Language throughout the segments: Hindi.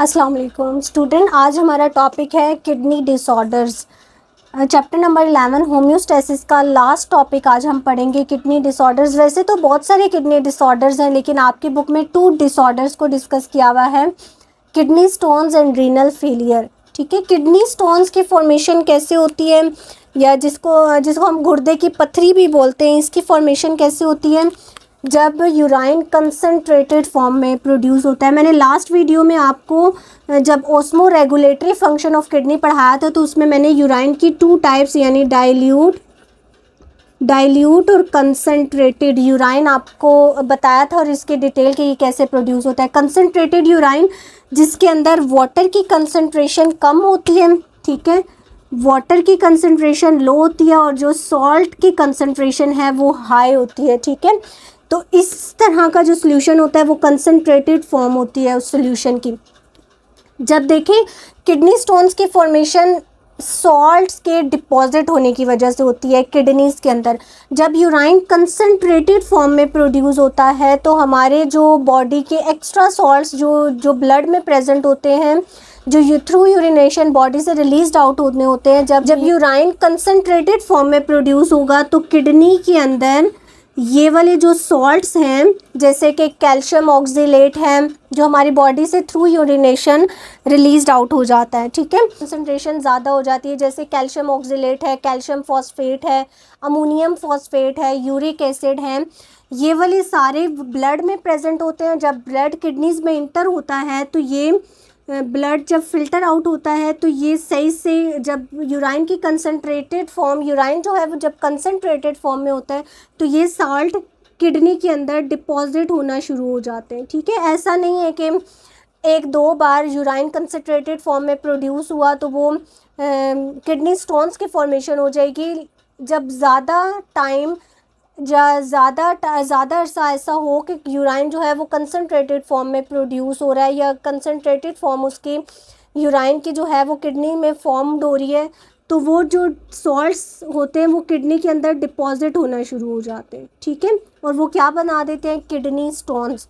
अस्सलाम वालेकुम स्टूडेंट, आज हमारा टॉपिक है kidney disorders. Chapter number 11 homeostasis का लास्ट टॉपिक आज हम पढ़ेंगे किडनी डिसऑर्डर्स। वैसे तो बहुत सारे किडनी डिसऑर्डर्स हैं, लेकिन आपकी बुक में 2 डिसऑर्डर्स को डिस्कस किया हुआ है, kidney stones and renal failure. ठीक है, किडनी स्टोन्स की फॉर्मेशन कैसे होती है, या जिसको हम गुर्दे की पथरी भी बोलते हैं, इसकी फॉर्मेशन कैसे होती है जब यूराइन कंसनट्रेटेड फॉर्म में प्रोड्यूस होता है। मैंने लास्ट वीडियो में आपको जब osmo regulatory function of kidney पढ़ाया था, तो उसमें मैंने यूराइन की 2 टाइप्स यानी डाइल्यूट और कंसनट्रेटेड यूराइन आपको बताया था, और इसके डिटेल के ये कैसे प्रोड्यूस होता है। कंसनट्रेटेड यूराइन जिसके अंदर वाटर की कंसनट्रेशन कम होती है, ठीक है, वाटर की कंसनट्रेशन लो होती है, और जो सॉल्ट की कंसनट्रेशन है वो हाई होती है। ठीक है, तो इस तरह का जो सोल्यूशन होता है वो कंसनट्रेटेड फॉर्म होती है उस सोल्यूशन की। जब देखें किडनी स्टोन्स की फॉर्मेशन सॉल्ट्स के डिपॉजिट होने की वजह से होती है किडनीज के अंदर। जब यूराइन कंसनट्रेटेड फॉर्म में प्रोड्यूस होता है, तो हमारे जो बॉडी के एक्स्ट्रा सॉल्ट्स जो ब्लड में प्रेजेंट होते हैं, जो थ्रू यूरिनेशन बॉडी से रिलीज आउट होने होते हैं, जब यूराइन कंसनट्रेटेड फॉर्म में प्रोड्यूस होगा, तो किडनी के अंदर ये वाले जो सॉल्ट्स हैं, जैसे कि कैल्शियम ऑक्सीलेट है, जो हमारी बॉडी से थ्रू यूरिनेशन रिलीज आउट हो जाता है। ठीक है, कंसनट्रेशन ज़्यादा हो जाती है, जैसे कैल्शियम ऑक्सीलेट है, कैल्शियम फॉस्फेट है, अमोनियम फॉस्फेट है, यूरिक एसिड है, ये वाले सारे ब्लड में प्रेजेंट होते हैं। जब ब्लड किडनीज में इंटर होता है, तो ये ब्लड जब फिल्टर आउट होता है, तो ये सही से जब यूराइन की कंसनट्रेटेड फॉर्म, यूराइन जो है वो जब कंसनट्रेटेड फॉर्म में होता है, तो ये साल्ट किडनी के अंदर डिपॉजिट होना शुरू हो जाते हैं। ठीक है, ऐसा नहीं है कि 1-2 बार यूराइन कंसनट्रेटेड फॉर्म में प्रोड्यूस हुआ तो वो किडनी स्टोन्स की फॉर्मेशन हो जाएगी। जब ज़्यादा टाइम ज़्यादा अरसा ऐसा हो कि यूराइन जो है वो कंसनट्रेटेड फॉर्म में प्रोड्यूस हो रहा है, या कंसनट्रेटेड फॉर्म उसकी यूराइन की जो है वो किडनी में फॉर्म्ड हो रही है, तो वो जो सॉल्ट्स होते हैं वो किडनी के अंदर डिपॉजिट होना शुरू हो जाते हैं। ठीक है, और वो क्या बना देते हैं, किडनी स्टोन्स।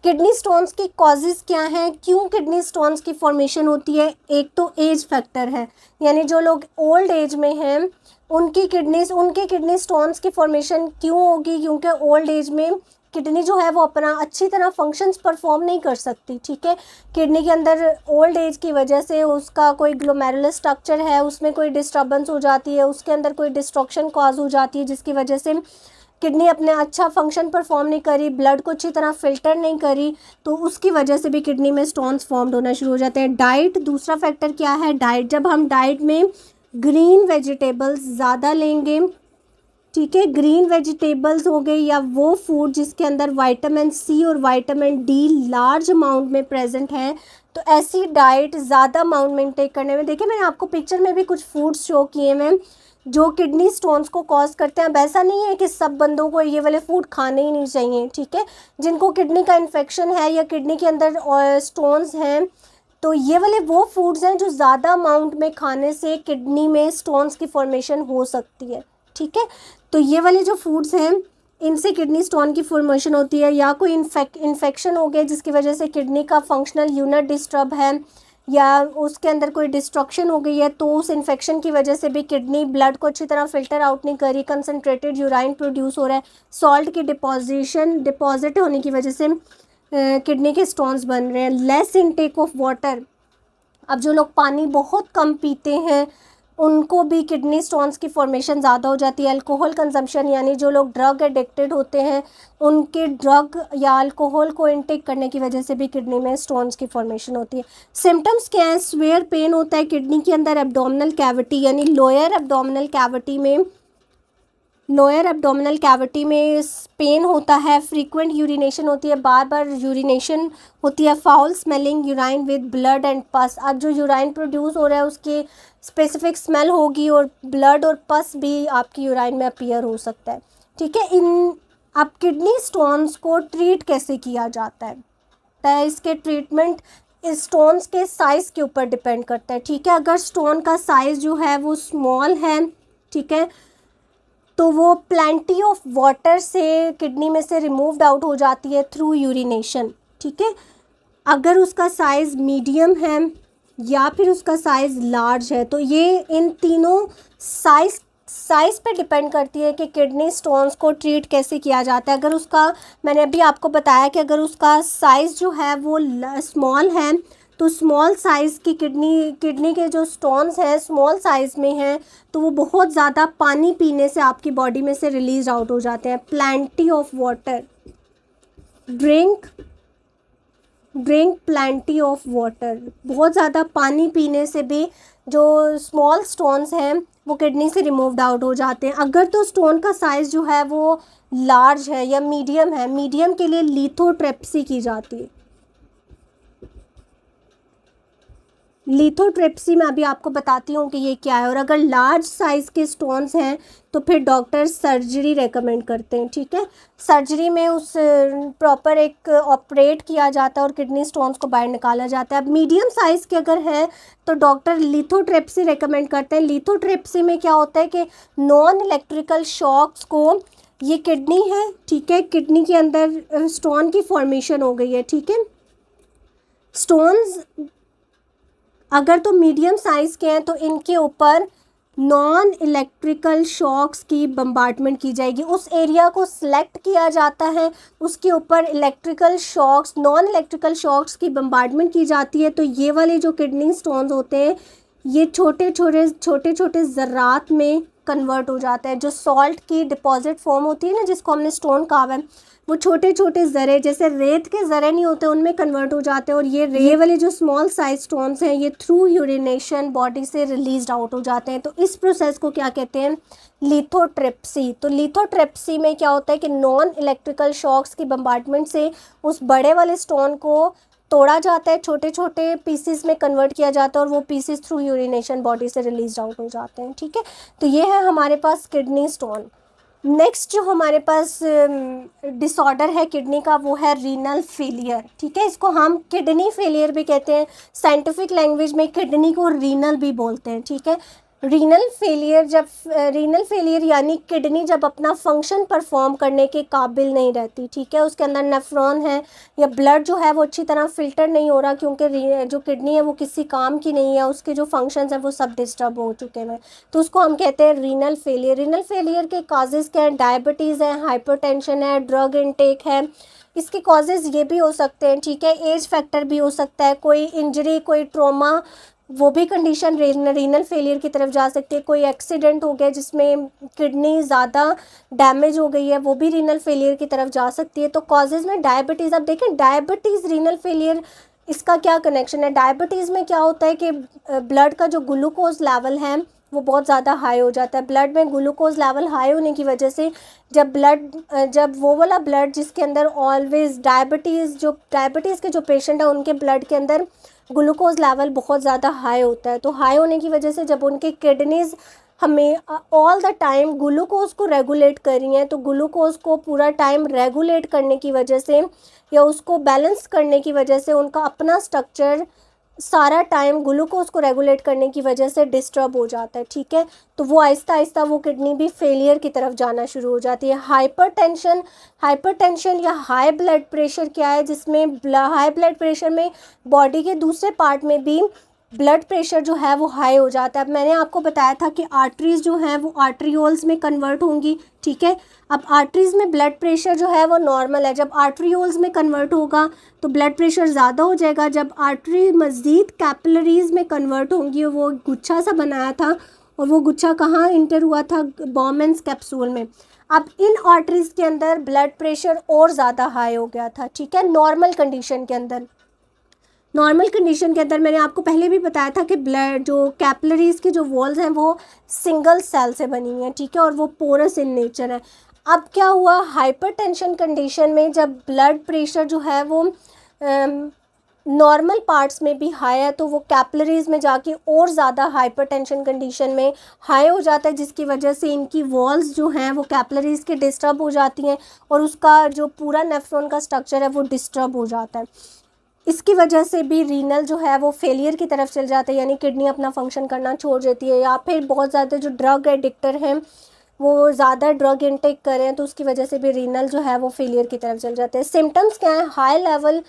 किडनी स्टोन्स की कॉजेज़ क्या हैं, क्यों किडनी स्टोन्स की फॉर्मेशन होती है? एक तो एज फैक्टर है, यानी जो लोग ओल्ड एज में हैं उनके किडनी स्टोन्स की फॉर्मेशन क्यों होगी, क्योंकि ओल्ड एज में किडनी जो है वो अपना अच्छी तरह फंक्शंस परफॉर्म नहीं कर सकती। ठीक है, किडनी के अंदर ओल्ड एज की वजह से उसका कोई ग्लोमेरुलर स्ट्रक्चर है, उसमें कोई डिस्टर्बेंस हो जाती है, उसके अंदर कोई डिस्ट्रक्शन कॉज हो जाती है, जिसकी वजह से किडनी अपने अच्छा फंक्शन परफॉर्म नहीं करी, ब्लड को अच्छी तरह फिल्टर नहीं करी, तो उसकी वजह से भी किडनी में स्टोन्स फॉर्म्ड होना शुरू हो जाते हैं। डाइट दूसरा फैक्टर क्या है, डाइट। जब हम डाइट में ग्रीन वेजिटेबल्स ज़्यादा लेंगे, ठीक है, ग्रीन वेजिटेबल्स हो गए, या वो फूड जिसके अंदर विटामिन सी और विटामिन डी लार्ज अमाउंट में प्रेजेंट है, तो ऐसी डाइट ज़्यादा अमाउंट में इंटेक करने में, देखिए मैंने आपको पिक्चर में भी कुछ फूड्स शो किए हैं जो किडनी स्टोन्स को कॉज करते हैं। अब ऐसा नहीं है कि सब बंदों को ये वाले फूड खाने ही नहीं चाहिए। ठीक है, जिनको किडनी का इन्फेक्शन है या किडनी के अंदर स्टोन्स हैं, तो ये वाले वो फूड्स हैं जो ज़्यादा अमाउंट में खाने से किडनी में स्टोन्स की फॉर्मेशन हो सकती है। ठीक है, तो ये वाले जो फूड्स हैं इनसे किडनी स्टोन की फॉर्मेशन होती है, या कोई इन्फेक्शन हो गया जिसकी वजह से किडनी का फंक्शनल यूनिट डिस्टर्ब है, या उसके अंदर कोई डिस्ट्रक्शन हो गई है, तो उस इन्फेक्शन की वजह से भी किडनी ब्लड को अच्छी तरह फिल्टर आउट नहीं करी, कंसनट्रेटेड यूराइन प्रोड्यूस हो रहा है, सॉल्ट की डिपॉजिट होने की वजह से किडनी के स्टोन्स बन रहे हैं। लेस इनटेक ऑफ वाटर, अब जो लोग पानी बहुत कम पीते हैं उनको भी किडनी स्टोन्स की फॉर्मेशन ज़्यादा हो जाती है। अल्कोहल कंजम्पशन, यानी जो लोग ड्रग एडिक्टेड होते हैं उनके ड्रग या अल्कोहल को इनटेक करने की वजह से भी किडनी में स्टोन्स की फॉर्मेशन होती है। सिम्टम्स क्या है, स्वेयर पेन होता है किडनी के अंदर, एब्डोमिनल कैविटी यानी लोअर एब्डोमिनल कैविटी में पेन होता है, फ्रीक्वेंट यूरिनेशन होती है, बार बार यूरिनेशन होती है, foul smelling urine with blood and पस। अब जो यूराइन प्रोड्यूस हो रहा है उसकी स्पेसिफिक स्मेल होगी, और ब्लड और पस भी आपकी यूराइन में अपीयर हो सकता है। ठीक है, अब किडनी स्टोन्स को ट्रीट कैसे किया जाता है, इसके ट्रीटमेंट स्टोन्स के साइज़ के ऊपर डिपेंड करता है। ठीक है, अगर स्टोन का साइज़ जो है वो स्मॉल है, ठीक है, तो वो प्लेंटी ऑफ वाटर से किडनी में से रिमूव्ड आउट हो जाती है थ्रू यूरिनेशन। ठीक है, अगर उसका साइज़ मीडियम है या फिर उसका साइज़ लार्ज है, तो ये इन तीनों साइज़ पे डिपेंड करती है कि किडनी स्टोन्स को ट्रीट कैसे किया जाता है। अगर उसका, मैंने अभी आपको बताया कि अगर उसका साइज़ जो है वो स्मॉल है, तो स्मॉल साइज़ की किडनी के जो स्टोन्स हैं स्मॉल साइज़ में हैं, तो वो बहुत ज़्यादा पानी पीने से आपकी बॉडी में से रिलीज आउट हो जाते हैं। Plenty of water, drink plenty of water, बहुत ज़्यादा पानी पीने से भी जो स्मॉल स्टोन्स हैं वो किडनी से रिमूव्ड आउट हो जाते हैं। अगर तो स्टोन का साइज़ जो है वो लार्ज है या मीडियम है, मीडियम के लिए लिथोट्रिप्सी की जाती है। लिथोट्रिप्सी मैं अभी आपको बताती हूँ कि ये क्या है। और अगर लार्ज साइज़ के स्टोन्स हैं तो फिर डॉक्टर सर्जरी रेकमेंड करते हैं, ठीक है। सर्जरी में उस प्रॉपर एक ऑपरेट किया जाता है और किडनी स्टोन्स को बाहर निकाला जाता है। अब मीडियम साइज़ के अगर है तो डॉक्टर लिथोट्रिप्सी रेकमेंड करते हैं। लिथोट्रिप्सी में क्या होता है कि नॉन इलेक्ट्रिकल शॉक्स को, ये किडनी है, ठीक है, किडनी के अंदर स्टोन की फॉर्मेशन हो गई है, ठीक है। स्टोन्स अगर तो मीडियम साइज़ के हैं तो इनके ऊपर नॉन इलेक्ट्रिकल शॉक्स की बम्बार्डमेंट की जाएगी। उस एरिया को सिलेक्ट किया जाता है, उसके ऊपर नॉन इलेक्ट्रिकल शॉक्स की बम्बार्डमेंट की जाती है। तो ये वाले जो किडनी स्टोन्स होते हैं ये छोटे छोटे ज़र्रात में कन्वर्ट हो जाता है। जो सॉल्ट की डिपॉजिट फॉर्म होती है ना, जिसको हमने स्टोन कहा है, वो छोटे छोटे ज़रे, जैसे रेत के ज़रे नहीं होते, उनमें कन्वर्ट हो जाते हैं। और ये वाले जो स्मॉल साइज स्टोन्स हैं ये थ्रू यूरिनेशन बॉडी से रिलीज आउट हो जाते हैं। तो इस प्रोसेस को क्या कहते हैं? लिथोट्रिप्सी। तो लिथोट्रिप्सी में क्या होता है कि नॉन इलेक्ट्रिकल शॉक्स की बम्बार्डमेंट से उस बड़े वाले स्टोन को तोड़ा जाता है, छोटे छोटे पीसेस में कन्वर्ट किया जाता है और वो पीसेस थ्रू यूरिनेशन बॉडी से रिलीज आउट हो जाते हैं, ठीक है। तो ये है हमारे पास किडनी स्टोन। नेक्स्ट जो हमारे पास डिसऑर्डर है किडनी का वो है रीनल फेलियर, ठीक है। इसको हम किडनी फेलियर भी कहते हैं, साइंटिफिक लैंग्वेज में किडनी को रीनल भी बोलते हैं, ठीक है। रीनल फेलियर यानी किडनी जब अपना फंक्शन परफॉर्म करने के काबिल नहीं रहती, ठीक है। उसके अंदर नेफ्रॉन है या ब्लड जो है वो अच्छी तरह फिल्टर नहीं हो रहा, क्योंकि जो किडनी है वो किसी काम की नहीं है, उसके जो फंक्शंस हैं वो सब डिस्टर्ब हो चुके हैं, तो उसको हम कहते हैं रीनल फेलियर। रीनल फेलियर के काजेज़ क्या हैं? डायबिटीज़ है, हाइपरटेंशन है, ड्रग इनटेक है। इसके कॉजेज़ ये भी हो सकते हैं, ठीक है, एज फैक्टर भी हो सकता है, कोई इंजरी, कोई ट्रॉमा, वो भी कंडीशन रीनल फेलियर की तरफ जा सकती है। कोई एक्सीडेंट हो गया जिसमें किडनी ज़्यादा डैमेज हो गई है, वो भी रीनल फेलियर की तरफ जा सकती है। तो कॉजेज़ में डायबिटीज़, अब देखें डायबिटीज़ रीनल फेलियर, इसका क्या कनेक्शन है? डायबिटीज़ में क्या होता है कि ब्लड का जो ग्लूकोज लेवल है वो बहुत ज़्यादा हाई हो जाता है। ब्लड में ग्लूकोज लेवल हाई होने की वजह से जब वो वाला ब्लड जिसके अंदर ऑलवेज़ डायबिटीज़ के जो पेशेंट हैं उनके ब्लड के अंदर ग्लूकोज लेवल बहुत ज़्यादा हाई होता है, तो हाई होने की वजह से जब उनके किडनीज़ हमें ऑल द टाइम ग्लूकोज को रेगुलेट कर रही हैं, तो ग्लूकोज को पूरा टाइम रेगुलेट करने की वजह से या उसको बैलेंस करने की वजह से उनका अपना स्ट्रक्चर सारा टाइम ग्लूकोज को रेगुलेट करने की वजह से डिस्टर्ब हो जाता है, ठीक है। तो वो आहिस्ता आहिस्ता वो किडनी भी फेलियर की तरफ जाना शुरू हो जाती है। हाइपरटेंशन या हाई ब्लड प्रेशर क्या है? जिसमें हाई ब्लड प्रेशर में बॉडी के दूसरे पार्ट में भी ब्लड प्रेशर जो है वो हाई हो जाता है। अब मैंने आपको बताया था कि आर्टरीज़ जो हैं वो आर्ट्रियोल्स में कन्वर्ट होंगी, ठीक है। अब आर्टरीज़ में ब्लड प्रेशर जो है वो नॉर्मल है, जब आर्ट्रियोल्स में कन्वर्ट होगा तो ब्लड प्रेशर ज़्यादा हो जाएगा। जब आर्टरी मज़ीद कैपिलरीज़ में कन्वर्ट होंगी, वो गुच्छा सा बनाया था और वो गुच्छा कहाँ इंटर हुआ था? बॉमेंस कैप्सूल में। अब इन आर्टरीज़ के अंदर ब्लड प्रेशर और ज़्यादा हाई हो गया था, ठीक है। नॉर्मल कंडीशन के अंदर मैंने आपको पहले भी बताया था कि ब्लड जो कैपिलरीज़ की जो वॉल्स हैं वो सिंगल सेल से बनी हुई हैं, ठीक है, और वो पोरस इन नेचर है। अब क्या हुआ? हाइपरटेंशन कंडीशन में जब ब्लड प्रेशर जो है वो नॉर्मल पार्ट्स में भी हाई है, तो वो कैपिलरीज़ में जाके और ज़्यादा हाइपरटेंशन कंडीशन में हाई हो जाता है, जिसकी वजह से इनकी वॉल्स जो हैं वो कैपिलरीज़ के डिस्टर्ब हो जाती हैं और उसका जो पूरा नेफ्रॉन का स्ट्रक्चर है वो डिस्टर्ब हो जाता है। इसकी वजह से भी रीनल जो है वो फेलियर की तरफ चल जाता है, यानी किडनी अपना फंक्शन करना छोड़ देती है। या फिर बहुत ज़्यादा जो ड्रग एडिक्टर हैं वो ज़्यादा ड्रग इनटेक करें तो उसकी वजह से भी रीनल जो है वो फेलियर की तरफ चल जाते हैं। सिम्टम्स क्या हैं? High level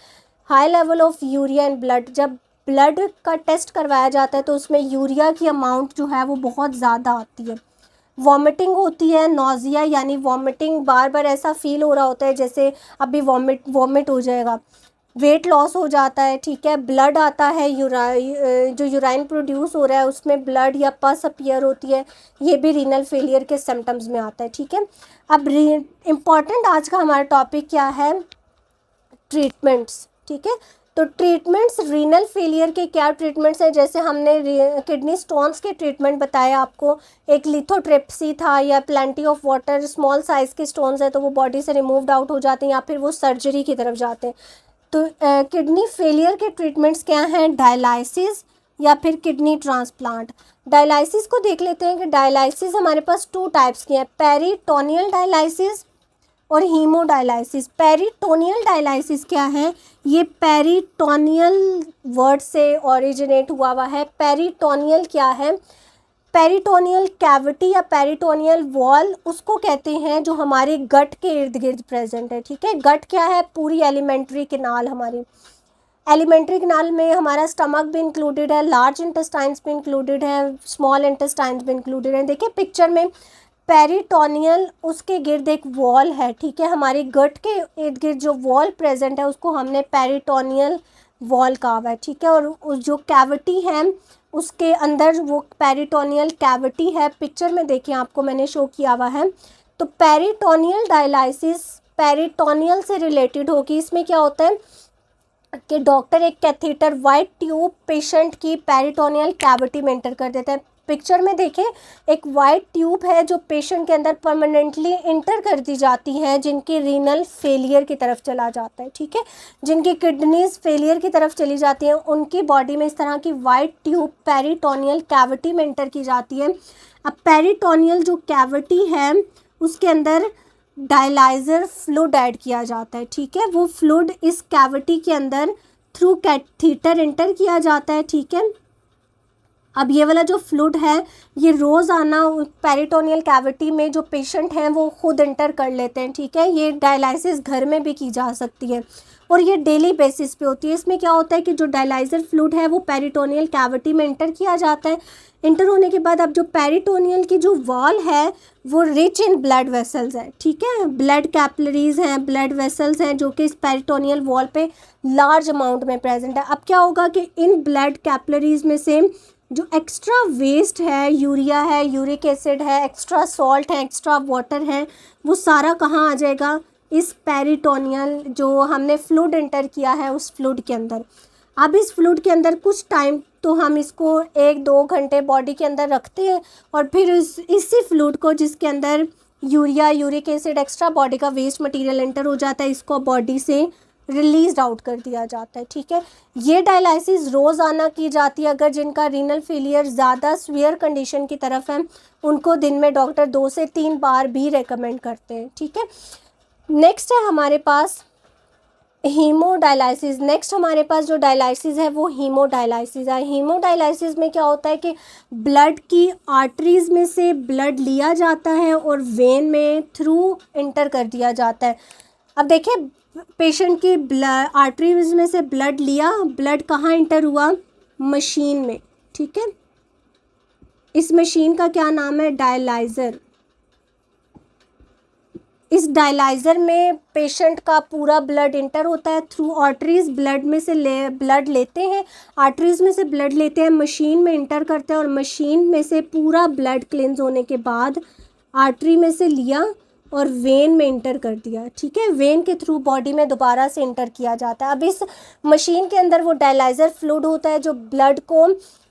high level of urea in blood, जब ब्लड का टेस्ट करवाया जाता है तो उसमें यूरिया की अमाउंट जो है वो बहुत ज़्यादा आती है। वॉमिटिंग होती है, नोज़िया यानी वॉमिटिंग, बार बार ऐसा फील हो रहा होता है जैसे अभी वॉमिट हो जाएगा। वेट लॉस हो जाता है, ठीक है। ब्लड आता है, जो यूराइन प्रोड्यूस हो रहा है उसमें ब्लड या पस अपीयर होती है, ये भी रीनल फेलियर के सिम्टम्स में आता है, ठीक है। अब इम्पॉर्टेंट आज का हमारा टॉपिक क्या है, ट्रीटमेंट्स, ठीक है। तो ट्रीटमेंट्स, रीनल फेलियर के क्या ट्रीटमेंट्स हैं, जैसे हमने किडनी स्टोन्स के ट्रीटमेंट बताया आपको, एक लिथोट्रिप्सी था, या plenty of water, small size के स्टोन्स हैं तो वो बॉडी से रिमूव्ड आउट हो जाते हैं या फिर वो सर्जरी की तरफ जाते हैं। तो किडनी फेलियर के ट्रीटमेंट्स क्या हैं, डायलाइसिस या फिर किडनी ट्रांसप्लांट। डायलाइसिस को देख लेते हैं कि डायलाइसिस हमारे पास 2 टाइप्स की हैं, पेरिटोनियल डायलाइसिस और हीमोडायलाइसिस। पेरिटोनियल डायलाइसिस क्या है, ये पेरिटोनियल वर्ड से ओरिजिनेट हुआ है। पेरिटोनियल क्या है, पेरिटोनियल कैविटी या पेरिटोनियल वॉल उसको कहते हैं जो हमारे गट के इर्द गिर्द प्रेजेंट है, ठीक है। गट क्या है, पूरी एलिमेंट्री कैनाल, हमारी एलिमेंट्री कैनाल में हमारा स्टमक भी इंक्लूडेड है, लार्ज इंटेस्टाइन्स भी इंक्लूडेड है, स्मॉल इंटेस्टाइन्स भी इंक्लूडेड है। देखिए पिक्चर में पेरिटोनियल, उसके गिर्द एक वॉल है, ठीक है। हमारे गट के इर्द गिर्द जो वॉल प्रेजेंट है उसको हमने पेरिटोनियल वॉल कहा हुआ है, ठीक है। और जो कैविटी है उसके अंदर वो पेरिटोनियल कैविटी है, पिक्चर में देखिए आपको मैंने शो किया हुआ है। तो पेरिटोनियल डायलाइसिस पेरिटोनियल से रिलेटेड होगी। इसमें क्या होता है कि डॉक्टर एक कैथेटर, वाइट ट्यूब पेशेंट की पेरिटोनियल कैविटी में इंटर कर देता है। पिक्चर में देखें एक वाइट ट्यूब है जो पेशेंट के अंदर परमानेंटली इंटर कर दी जाती है, जिनकी रीनल फेलियर की तरफ चला जाता है, ठीक है। जिनकी किडनीज फेलियर की तरफ चली जाती हैं उनकी बॉडी में इस तरह की वाइट ट्यूब पेरिटोनियल कैविटी में इंटर की जाती है। अब पेरिटोनियल जो कैविटी है उसके अंदर डायलाइजर फ्लूइड ऐड किया जाता है, ठीक है। वो फ्लूइड इस कैविटी के अंदर थ्रू कैथेटर इंटर किया जाता है, ठीक है। अब ये वाला जो फ्लूइड है ये रोज़ाना पेरिटोनियल कैविटी में जो पेशेंट हैं वो खुद इंटर कर लेते हैं, ठीक है। ये डायलाइसिस घर में भी की जा सकती है और ये डेली बेसिस पे होती है। इसमें क्या होता है कि जो डायलाइजर फ्लूइड है वो पेरिटोनियल कैविटी में इंटर किया जाता है। इंटर होने के बाद अब जो पेरिटोनियल की जो वॉल है वो रिच इन ब्लड वेसल्स है, ठीक है। ब्लड कैपिलरीज हैं, ब्लड वेसल्स हैं जो कि इस पेरिटोनियल वॉल पे लार्ज अमाउंट में प्रेजेंट है। अब क्या होगा कि इन ब्लड कैपिलरीज में से जो एक्स्ट्रा वेस्ट है, यूरिया है, यूरिक एसिड है, एक्स्ट्रा सॉल्ट है, एक्स्ट्रा वाटर है, वो सारा कहाँ आ जाएगा, इस पेरिटोनियल जो हमने फ्लूइड इंटर किया है उस फ्लूइड के अंदर। अब इस फ्लूइड के अंदर कुछ टाइम तो हम इसको 1-2 घंटे बॉडी के अंदर रखते हैं और फिर इसी फ्लूइड को, जिसके अंदर urea, uric acid, extra body का वेस्ट मटेरियल एंटर हो जाता है, इसको बॉडी से रिलीज आउट कर दिया जाता है, ठीक है। ये डायलाइसिस रोज़ाना की जाती है। अगर जिनका रीनल फेलियर ज़्यादा सीवियर कंडीशन की तरफ है उनको दिन में डॉक्टर 2 से 3 बार भी रेकमेंड करते हैं, ठीक है। नेक्स्ट है हमारे पास हीमोडायलाइसिस। नेक्स्ट हमारे पास जो डायलाइसिस है वो हीमोडायलाइसिस है। हीमोडायलाइसिस में क्या होता है कि ब्लड की आर्टरीज में से ब्लड लिया जाता है और वेन में थ्रू इंटर कर दिया जाता है। अब देखिए पेशेंट की आर्टरीज में से ब्लड लिया, ब्लड कहाँ इंटर हुआ, मशीन में, ठीक है। इस मशीन का क्या नाम है, डायलाइज़र। इस डायलाइज़र में पेशेंट का पूरा ब्लड इंटर होता है थ्रू आर्टरीज, ब्लड में से ब्लड लेते हैं, आर्टरीज में से ब्लड लेते हैं, मशीन में इंटर करते हैं और मशीन में से पूरा ब्लड क्लींस होने के बाद आर्टरी में से लिया और वेन में इंटर कर दिया, ठीक है। वेन के थ्रू बॉडी में दोबारा से इंटर किया जाता है। अब इस मशीन के अंदर वो डायलाइज़र फ्लूइड होता है जो ब्लड को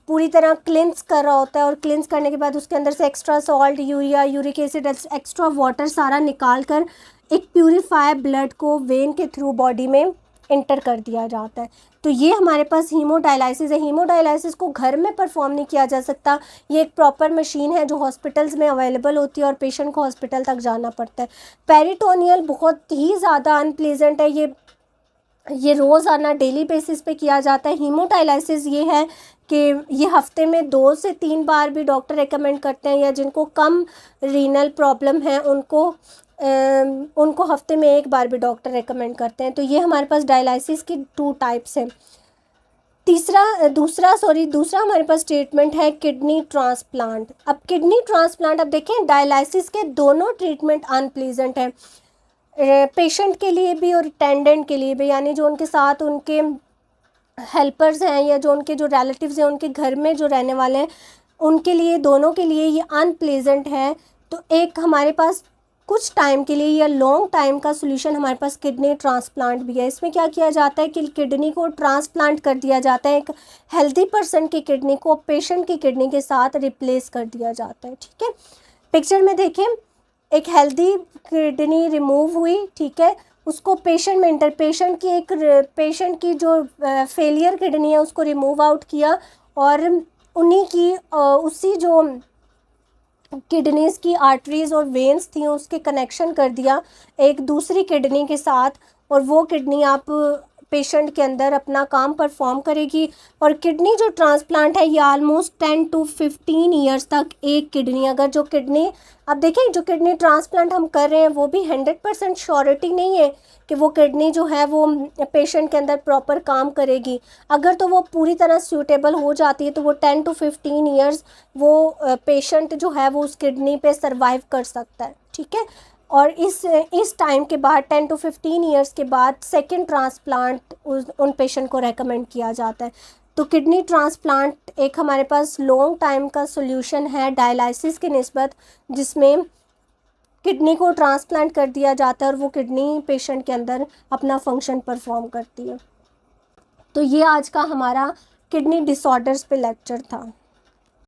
पूरी तरह क्लिंस कर रहा होता है और क्लिंस करने के बाद उसके अंदर से extra salt, urea, uric acid, extra water सारा निकाल कर एक प्यूरिफायर ब्लड को वेन के थ्रू बॉडी में इंटर कर दिया जाता है। तो ये हमारे पास हीमोडायलाइसिस है। हीमोडायलाइसिस को घर में परफॉर्म नहीं किया जा सकता, ये एक प्रॉपर मशीन है जो हॉस्पिटल्स में अवेलेबल होती है और पेशेंट को हॉस्पिटल तक जाना पड़ता है। पेरिटोनियल बहुत ही ज़्यादा अनप्लीजेंट है, ये रोज़ाना डेली बेसिस पे किया जाता है। हीमोडायलाइसिस ये है कि ये हफ्ते में 2 से 3 बार भी डॉक्टर रेकमेंड करते हैं, या जिनको कम रीनल प्रॉब्लम है उनको उनको हफ्ते में एक बार भी डॉक्टर रेकमेंड करते हैं। तो ये हमारे पास डायलिसिस की 2 टाइप्स हैं। दूसरा हमारे पास ट्रीटमेंट है किडनी ट्रांसप्लांट। अब किडनी ट्रांसप्लांट, अब देखें डायलिसिस के दोनों ट्रीटमेंट अनप्लीजेंट हैं, पेशेंट के लिए भी और अटेंडेंट के लिए भी, यानी जो उनके साथ उनके हेल्पर्स हैं या जो उनके जो रिलेटिव्स हैं उनके घर में जो रहने वाले हैं उनके लिए, दोनों के लिए ये अनप्लीजेंट है। तो एक हमारे पास कुछ टाइम के लिए या लॉन्ग टाइम का सोल्यूशन हमारे पास किडनी ट्रांसप्लांट भी है। इसमें क्या किया जाता है कि किडनी को ट्रांसप्लांट कर दिया जाता है, एक हेल्दी पर्सन की किडनी को पेशेंट की किडनी के साथ रिप्लेस कर दिया जाता है। ठीक है, पिक्चर में देखें, एक हेल्दी किडनी रिमूव हुई, ठीक है, उसको पेशेंट की जो फेलियर किडनी है उसको रिमूव आउट किया और उन्हीं की उसी जो किडनीज़ की आर्टरीज़ और वेन्स थी उसके कनेक्शन कर दिया एक दूसरी किडनी के साथ, और वो किडनी आप पेशेंट के अंदर अपना काम परफॉर्म करेगी। और किडनी जो ट्रांसप्लांट है ये ऑलमोस्ट 10 to 15 ईयर्स तक एक किडनी, अगर जो किडनी, अब देखें जो किडनी ट्रांसप्लांट हम कर रहे हैं वो भी 100% श्योरिटी नहीं है कि वो किडनी जो है वो पेशेंट के अंदर प्रॉपर काम करेगी। अगर तो वो पूरी तरह सूटेबल हो जाती है तो वो 10 to 15 ईयर्स वो पेशेंट जो है वो उस किडनी पे सर्वाइव कर सकता है। ठीक है, और इस टाइम के बाद 10 to 15 ईयर्स के बाद सेकंड ट्रांसप्लांट उन पेशेंट को रेकमेंड किया जाता है। तो किडनी ट्रांसप्लांट एक हमारे पास लॉन्ग टाइम का सोल्यूशन है डायलिसिस की निस्बत, जिसमें किडनी को ट्रांसप्लांट कर दिया जाता है और वो किडनी पेशेंट के अंदर अपना फंक्शन परफॉर्म करती है। तो ये आज का हमारा किडनी डिसऑर्डर्स पे लेक्चर था।